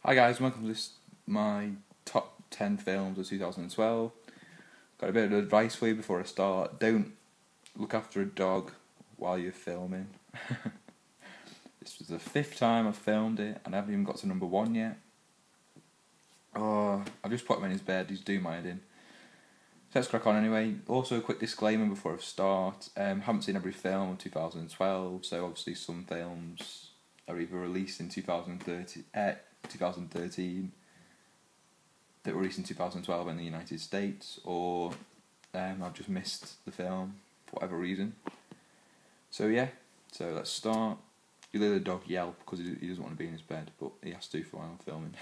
Hi guys, welcome to my top 10 films of 2012. Got a bit of advice for you before I start. Don't look after a dog while you're filming. This was the 5th time I've filmed it and I haven't even got to number 1 yet. Oh, I've just put him in his bed, he's doing my head in. So let's crack on anyway. Also a quick disclaimer before I start. Haven't seen every film of 2012, so obviously some films are either released in 2013 that were released in 2012 in the United States, or I've just missed the film for whatever reason. So yeah, so let's start. You'll hear the dog yelp because he doesn't want to be in his bed, but he has to for while I'm filming.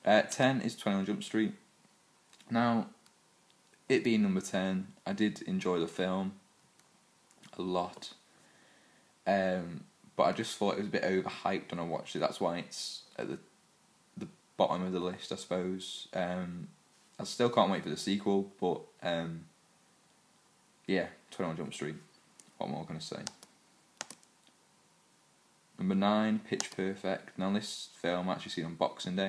10 is 21 Jump Street. Now, it being number 10, I did enjoy the film a lot. But I just thought it was a bit overhyped when I watched it. That's why it's at the bottom of the list, I suppose. I still can't wait for the sequel, but yeah, 21 Jump Street. What more can I say? Number 9, Pitch Perfect. Now this film I actually seen on Boxing Day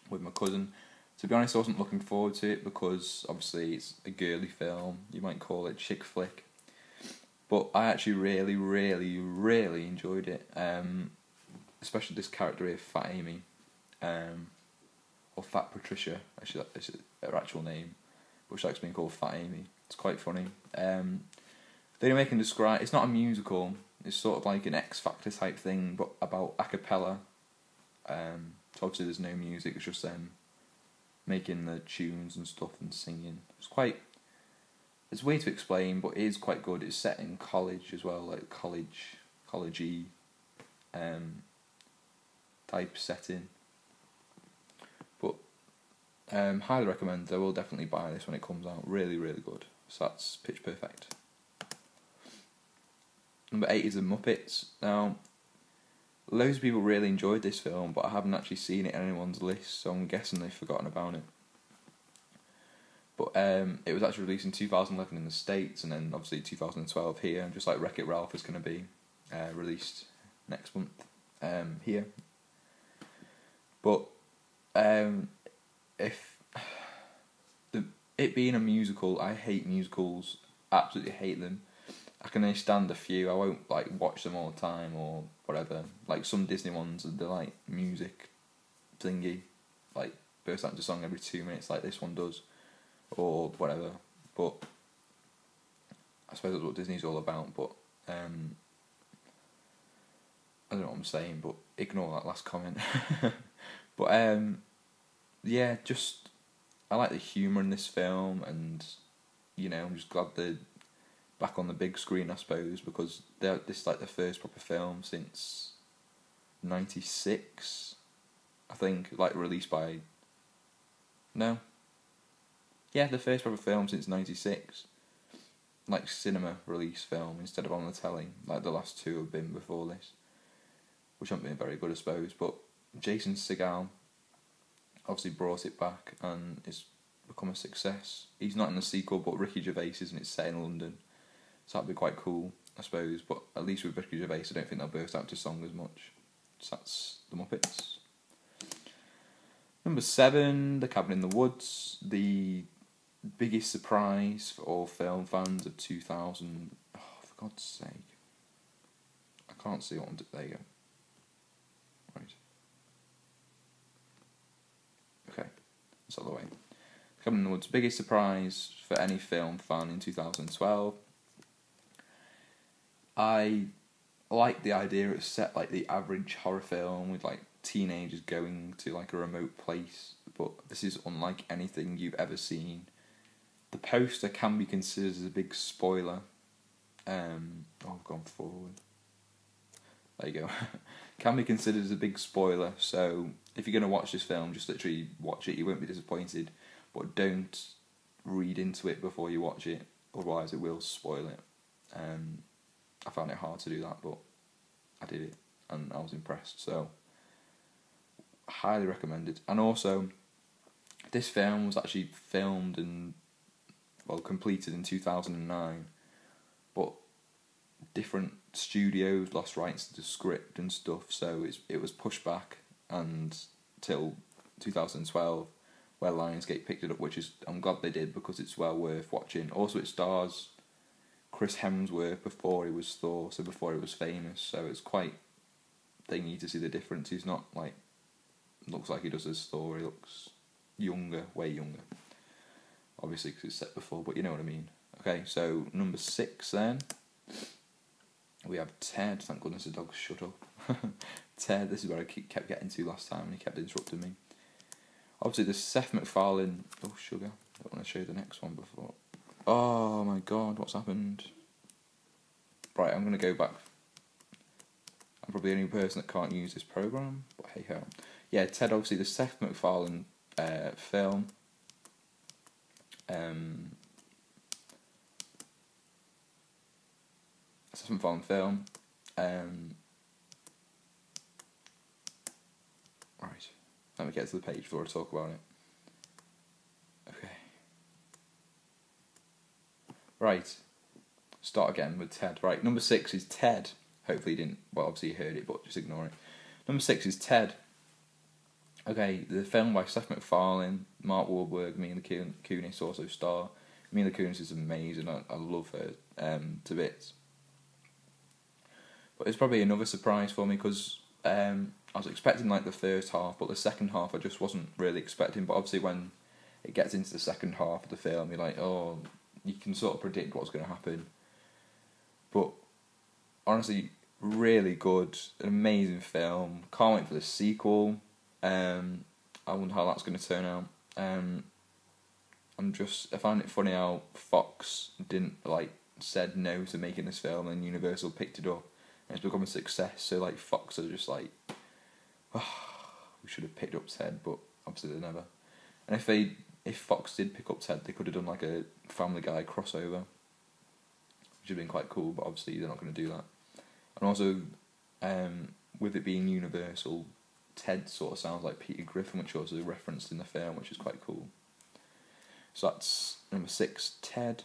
with my cousin. To be honest, I wasn't looking forward to it because obviously it's a girly film. You might call it chick flick. But I actually really enjoyed it. Especially this character here, Fat Amy. Or Fat Patricia, actually that's her actual name. But she likes being called Fat Amy. It's quite funny. The only way I can describe, it's not a musical. It's sort of like an X Factor type thing, but about a cappella. So obviously there's no music, it's just them making the tunes and stuff and singing. It's weird to explain, but it is quite good. It's set in college as well, like collegey type setting. But highly recommend. I will definitely buy this when it comes out. Really good. So that's Pitch Perfect. Number 8 is The Muppets. Now, loads of people really enjoyed this film, but I haven't actually seen it on anyone's list, so I'm guessing they've forgotten about it. But it was actually released in 2011 in the States, and then obviously 2012 here, and just like Wreck-It Ralph is going to be released next month here. But it being a musical, I hate musicals, absolutely hate them. I can only stand a few. I won't like watch them all the time or whatever. Like some Disney ones, they're like music thingy, like burst out into song every 2 minutes, like this one does, or whatever. But I suppose that's what Disney's all about. But I don't know what I'm saying, but ignore that last comment. But yeah, just I like the humour in this film, and you know, I'm just glad they're back on the big screen, I suppose, because this is like the first proper film since '96, I think, like released by. No. Yeah, the first proper film since '96, like cinema release film instead of on the telly, like the last two have been before this, which haven't been very good, I suppose. But Jason Segel obviously brought it back, and it's become a success. He's not in the sequel, but Ricky Gervais is, and it's set in London. So that'd be quite cool, I suppose. But at least with Ricky Gervais, I don't think they'll burst out to song as much. So that's The Muppets. Number 7, The Cabin in the Woods. The biggest surprise for all film fans of 2000. Oh, for God's sake. I can't see what I'm doing. There you go. Right. Okay. That's out of the way. The Cabin in the Woods. Biggest surprise for any film fan in 2012. I like the idea it's set like the average horror film with like teenagers going to like a remote place, but this is unlike anything you've ever seen. The poster can be considered as a big spoiler. I've gone forward. There you go. Can be considered as a big spoiler, so if you're going to watch this film, just literally watch it, you won't be disappointed, but don't read into it before you watch it, otherwise it will spoil it. I found it hard to do that, but I did it, and I was impressed, so highly recommended. And also, this film was actually filmed and, well, completed in 2009, but different studios lost rights to the script and stuff, so it was pushed back and till 2012, where Lionsgate picked it up, which is, I'm glad they did, because it's well worth watching. Also, it stars Chris Hemsworth before he was Thor, so before he was famous, so it's quite thingy to see the difference. He's not like, looks like he does as Thor, he looks younger, way younger. Obviously, because it's set before, but you know what I mean. Okay, so number 6 then. We have Ted. Thank goodness the dog shut up. Ted, this is where I kept getting to last time and he kept interrupting me. Obviously, there's Seth MacFarlane. Oh, sugar. I don't want to show you the next one before. Oh my god, what's happened? Right, I'm going to go back. I'm probably the only person that can't use this program, but hey ho. Yeah, Ted, obviously, the Seth MacFarlane film. Seth MacFarlane film. Right, let me get to the page before I talk about it. Okay. Right, start again with Ted. Right, number 6 is Ted. Hopefully you didn't, well obviously you heard it, but just ignore it. Number 6 is Ted. Okay, the film by Seth MacFarlane, Mark Wahlberg, Mila Kunis also star. Mila Kunis is amazing, I love her to bits. But it's probably another surprise for me because I was expecting like the first half, but the second half I just wasn't really expecting. But obviously when it gets into the second half of the film, you're like, oh, you can sort of predict what's going to happen. But honestly, really good, an amazing film. Can't wait for the sequel. I wonder how that's going to turn out. I find it funny how Fox didn't said no to making this film, and Universal picked it up, and it's become a success. So Fox are just like, oh, we should have picked up Ted, but obviously they never. And if Fox did pick up Ted, they could have done like a Family Guy crossover, which would have been quite cool. But obviously they're not going to do that. And also, with it being Universal, Ted sort of sounds like Peter Griffin, which also referenced in the film, which is quite cool. So that's number 6, Ted.